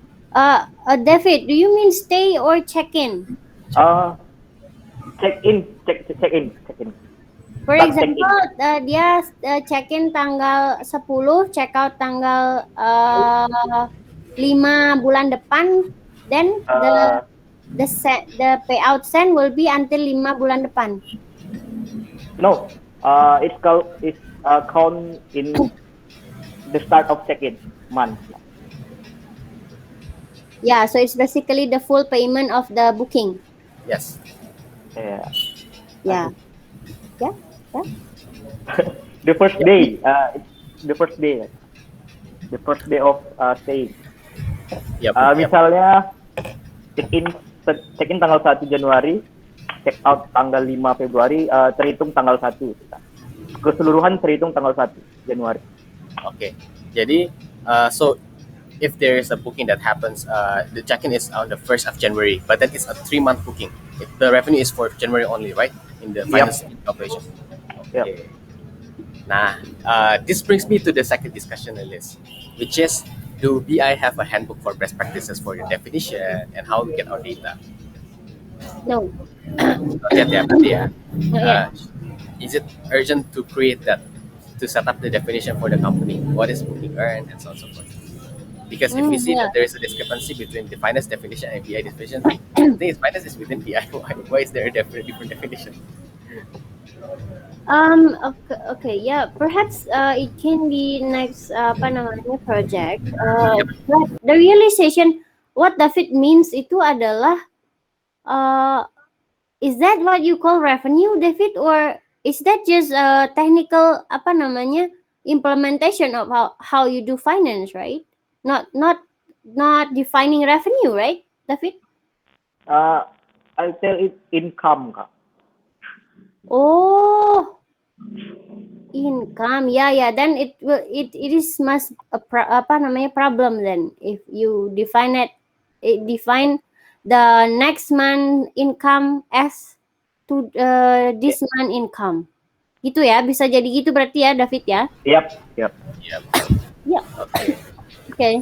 B: David, do you mean stay or check-in?
A: Check.
E: Check in.
B: For
E: Start check in.
B: example, dia check-in tanggal 10, check out tanggal 5 bulan depan, then
E: Uh,
B: the payout send will be until 5 bulan depan.
E: no. It's count in the start of check in month.
B: Yeah, so it's basically the full payment of the booking.
A: Yes.
E: Yeah.
B: Yeah, yeah, yeah.
E: The first
A: Yep.
E: day. It's the first day. The first day of staying.
A: Yep. Yep.
E: Misalnya check in tanggal 1 Januari, check out tanggal 5 Februari, terhitung tanggal 1. Keseluruhan terhitung tanggal 1 Januari.
A: Okay. Jadi, so if there is a booking that happens, the check-in is on the 1st of January, but that is a 3-month booking. The revenue is for January only, right? In the finance operation.
E: Yep.
A: Okay. Nah, this brings me to the second discussion list, which is, do BI have a handbook for best practices for your definition and how we get our data?
B: No,
A: Not yet, yeah, berarti ya.
B: not
A: Uh,
B: yet.
A: is it urgent to create that, to set up the definition for the company? What is booking earned and so on and so forth? Because if we see
B: Yeah.
A: that there is a discrepancy between the finance definition and BI definition, the thing is finance is within BI. Why is there a different definition?
B: Okay, okay, yeah. Perhaps it can be next apa namanya project.
A: Yep.
B: But the realization what David means itu adalah uh, is that what you call revenue, David, or is that just a technical apa namanya implementation of how you do finance, right? Not defining revenue, right, David?
E: I'll tell it income, Kak.
B: Oh, income. Yeah. Then it is must apa namanya problem then if you define the next month income as to this month income. Gitu ya, bisa jadi gitu berarti ya, David ya.
E: Yep.
A: Yep.
B: Ya,
A: Okay.
B: okay.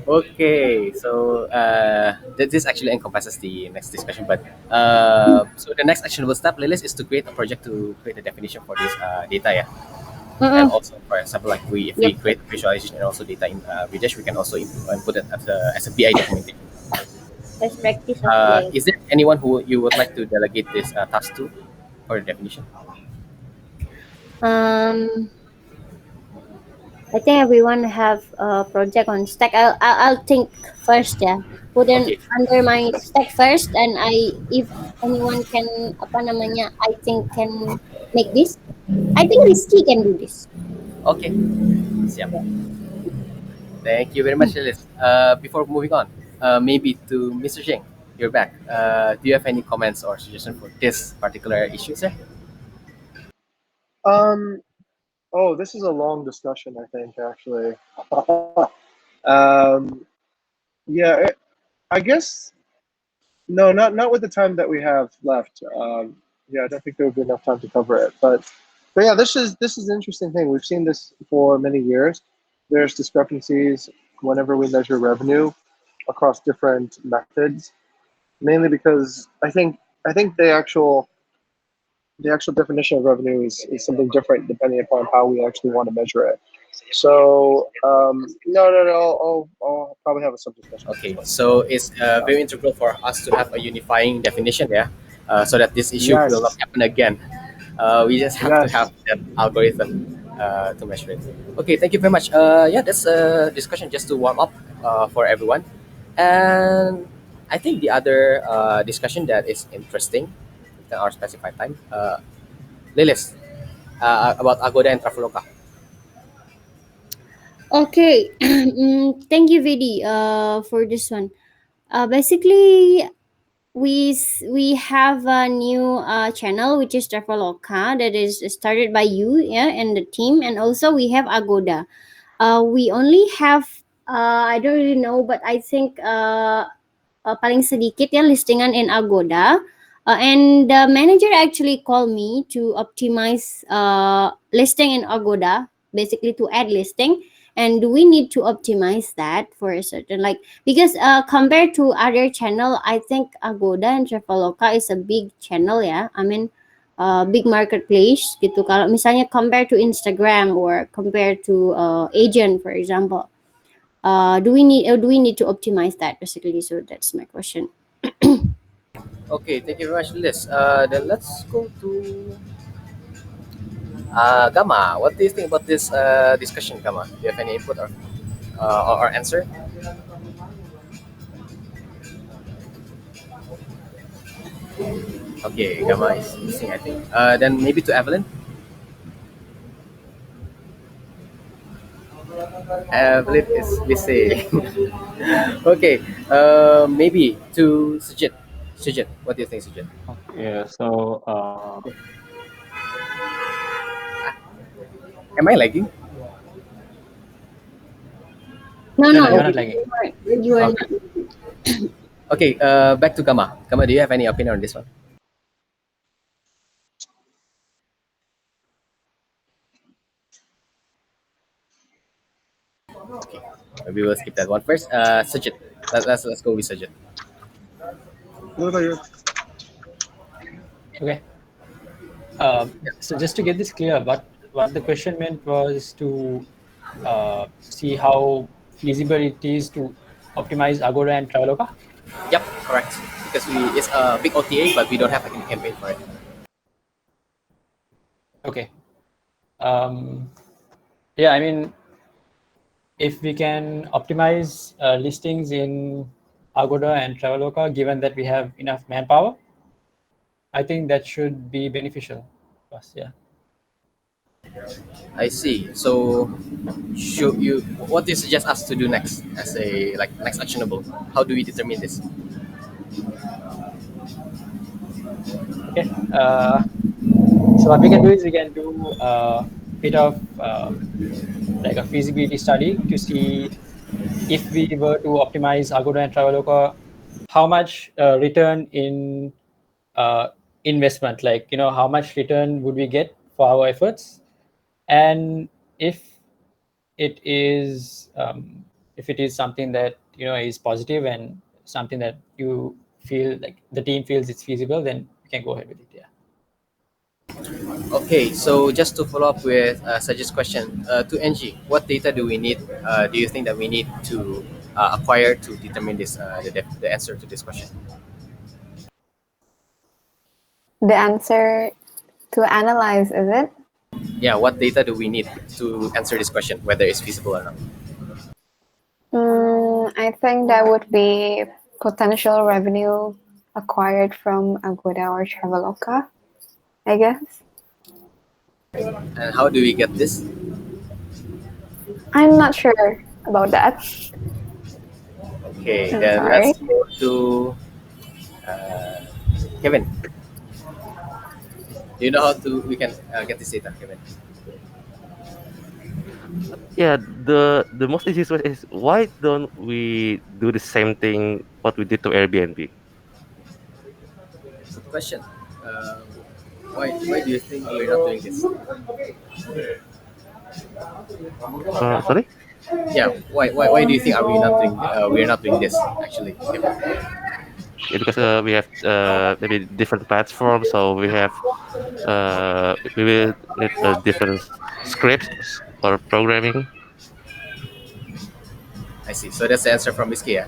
A: Okay, so this actually encompasses the next discussion. But so the next actionable step, Lilis, is to create a project to create a definition for this data, yeah. And also, for example, like if we
B: Yep.
A: create visualization and also data in Redash, we can also input it as a BI documentation.
B: Best practice of BI.
A: Is there anyone who you would like to delegate this task to for the definition?
B: I think everyone have a project on stack. I'll think first ya. Put in
A: Okay.
B: under my stack first, and if anyone can apa namanya I think can make this. I think Rizky can do this.
A: Okay. Siap. Thank you very much, Lilis. Before moving on, maybe to Mr. Jing, you're back. Do you have any comments or suggestion for this particular issue, sir?
K: Um, Oh, this is a long discussion, I think, actually. um, yeah, I guess no, not with the time that we have left. Yeah, I don't think there would be enough time to cover it. But yeah, this is an interesting thing. We've seen this for many years. There's discrepancies whenever we measure revenue across different methods, mainly because I think the actual definition of revenue is something different depending upon how we actually want to measure it. So no, I'll probably have some discussion on this
A: Okay,
K: one.
A: so it's very integral for us to have a unifying definition, yeah, so that this issue will not
K: Yes,
A: happen again. We just have to have
K: yes,
A: that algorithm to measure it. Okay, thank you very much. Yeah, that's a discussion just to warm up for everyone. And I think the other discussion that is interesting within our specified time, Lilis, about Agoda and Traveloka.
B: Okay. Thank you, Vidi, for this one. Basically, we have a new channel which is Traveloka that is started by you, yeah, and the team, and also we have Agoda. We only have I don't really know, but I think paling sedikit ya listingan in Agoda. And the manager actually called me to optimize listing in Agoda, basically to add listing. And do we need to optimize that for a certain, like, because compared to other channel, I think Agoda and Traveloka is a big channel ya. I mean, big marketplace gitu. Kalau misalnya compare to Instagram or compare to agent, for example, do we need to optimize that basically? So that's my question.
A: Okay, thank you very much, Lilis. Then let's go to Gama. What do you think about this discussion, Gama? Do you have any input or answer? Okay, Gama is missing, I think. Then maybe to Evelyn. Evelyn is missing. Okay, maybe to Sujit. Sujit, what do you think, Sujit?
D: Yeah. So
A: Am I lagging?
B: No,
F: No, no,
B: no,
F: you're
A: Okay,
F: not lagging.
B: you are
A: okay,
B: not.
A: okay. Back to Gama. Gama, do you have any opinion on this one? Okay, we will skip that one first. Sujit, let's go with Sujit.
K: what about you?
F: Okay. So just to get this clear, what the question meant was to see how feasible it is to optimize Agoda and Traveloka.
A: Yep, correct. Because it's a big OTA, but we don't have a campaign for it.
F: Okay. Um, yeah, I mean, if we can optimize listings in Agoda and Traveloka, given that we have enough manpower, I think that should be beneficial to us. Yeah.
A: I see. So, should you? What do you suggest us to do next as a like next actionable? How do we determine this?
F: Okay. So what we can do is we can do a bit of like a feasibility study to see if we were to optimize Agoda and Traveloka, how much return in uh, investment, like, how much return would we get for our efforts, and it is um, if it is something that is positive and something that you feel like the team feels it's feasible, then we can go ahead with it. Yeah.
A: Okay, so just to follow up with Sajid's question, to NG, what data do we need? Do you think that we need to acquire to determine this the answer to this question?
I: The answer to analyze, is it?
A: Yeah, what data do we need to answer this question, whether it's feasible or not?
I: I think that would be potential revenue acquired from Agoda or Traveloka, I guess.
A: And how do we get this?
I: I'm not sure about that.
A: Okay,
I: I'm
A: then let's
I: sorry.
A: go to uh, Kevin. Do you know how to we can get this data, Kevin?
H: Yeah, the most easiest way is why don't we do the same thing what we did to Airbnb?
A: Good question. Um, why do you think we're not doing this?
H: Sorry?
A: Yeah, why do you think are we not doing we're not doing this actually?
H: Yeah, because we have maybe different platforms, so we will need different scripts or programming.
A: I see. So that's the answer from Miss Kia.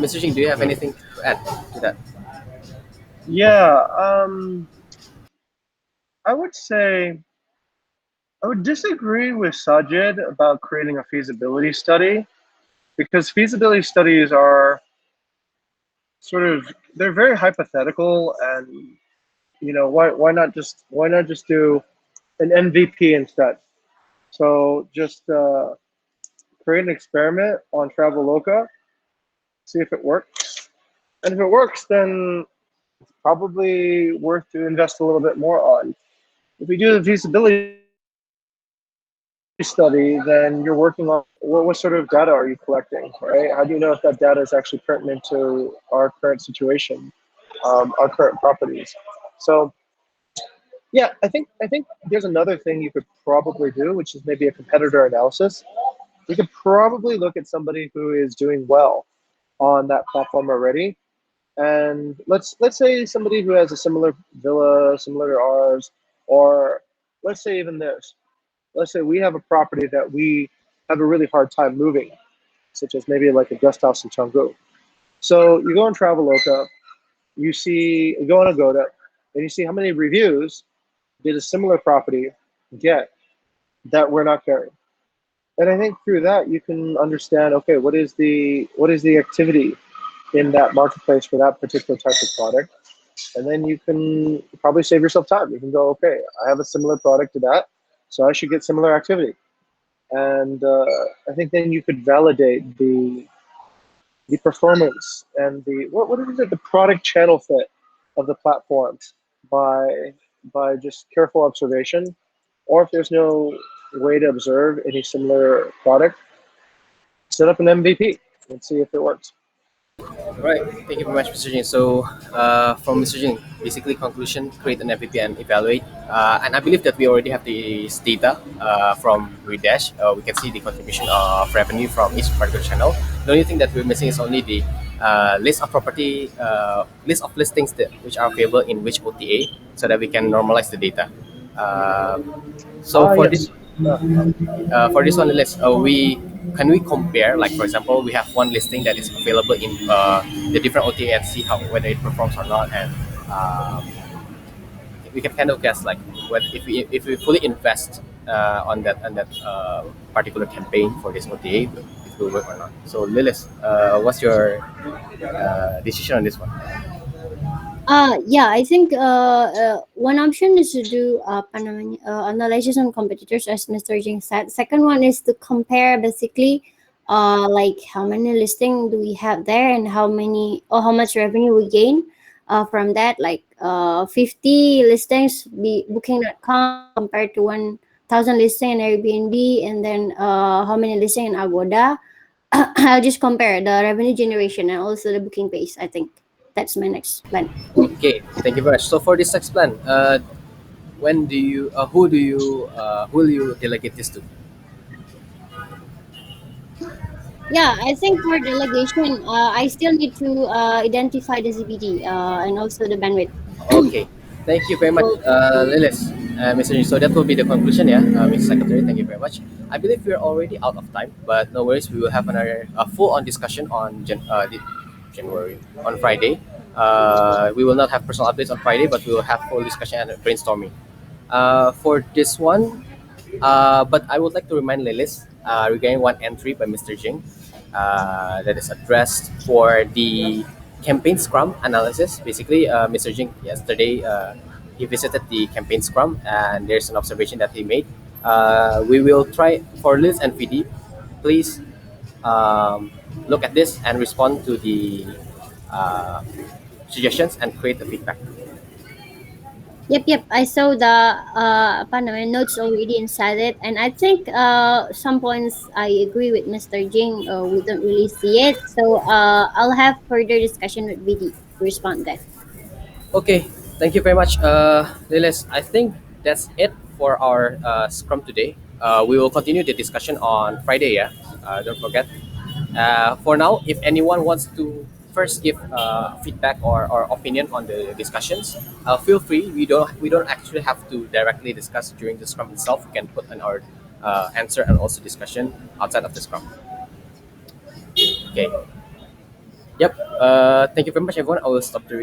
A: Mr. Jing, do you have
H: Mm.
A: anything to add to that?
K: Yeah, I would say I would disagree with Sajid about creating a feasibility study because feasibility studies are sort of they're very hypothetical, and why not just do an MVP instead? So just create an experiment on Traveloka, see if it works, and if it works, then probably worth to invest a little bit more on. If we do the feasibility study, then you're working on what sort of data are you collecting, right? How do you know if that data is actually pertinent to our current situation, our current properties? So yeah, I think there's another thing you could probably do, which is maybe a competitor analysis. You could probably look at somebody who is doing well on that platform already, and let's say somebody who has a similar villa, similar to ours, or let's say even this. Let's say we have a property that we have a really hard time moving, such as maybe like a guest house in Canggu. So you go on Traveloka, you go on Agoda, and you see how many reviews did a similar property get that we're not carrying. And I think through that you can understand, okay, what is the activity in that marketplace for that particular type of product, and then you can probably save yourself time. You can go, okay, I have a similar product to that, so I should get similar activity. And I think then you could validate the performance and what is it, the product channel fit of the platform by just careful observation. Or if there's no way to observe any similar product, set up an MVP and see if it works.
A: Right. Thank you very much, Mr. Jing. So, from Mr. Jing, basically conclusion: create an MVP and evaluate. And I believe that we already have this data from Redash. We can see the contribution of revenue from each particular channel. The only thing that we're missing is only the list of listings which are available in which OTA, so that we can normalize the data. So
K: Ah,
A: for this
K: yes. Uh,
A: for this one, we compare, like for example, we have one listing that is available in the different OTA and see how whether it performs or not, and um, we can kind of guess like whether if we fully invest on that particular campaign for this OTA, it will work or not. So Lilis, what's your decision on this one?
B: Yeah, I think one option is to do apa namanya, analysis on competitors, as Mr. Jing said. Second one is to compare basically, like how many listing do we have there and how many or how much revenue we gain from that. Like 50 listings be booking.com compared to 1,000 listing in Airbnb, and then how many listing in Agoda. I'll just compare the revenue generation and also the booking pace. I think that's my next plan.
A: Okay, thank you very much. So for this next plan, when do you who will you delegate this to?
B: Yeah, I think for delegation, I still need to identify the ZBD and also the bandwidth.
A: Okay, thank you very much,
B: So,
A: Lilis, Mr. Yin. So that will be the conclusion, yeah, Mr. Secretary. Thank you very much. I believe we're already out of time, but no worries. We will have another full-on discussion on January on Friday. We will not have personal updates on Friday, but we will have full discussion and brainstorming. For this one, but I would like to remind Lilis regarding one entry by Mr. Jing that is addressed for the campaign Scrum analysis. Basically, Mr. Jing yesterday he visited the campaign Scrum, and there's an observation that he made. We will try for Liz and PD. Please look at this and respond to the uh, suggestions and create the feedback.
B: Yep, yep. I saw the apa namanya, notes already inside it, and I think some points I agree with Mr. Jing. We don't really see it, so I'll have further discussion with VD to respond that.
A: Okay, thank you very much, Lilis. I think that's it for our Scrum today. We will continue the discussion on Friday. Yeah, don't forget. For now, if anyone wants to first give feedback or opinion on the discussions, feel free. We don't actually have to directly discuss during the Scrum itself. We can put in our answer and also discussion outside of the Scrum. Okay. Yep. Thank you very much, everyone. I will stop the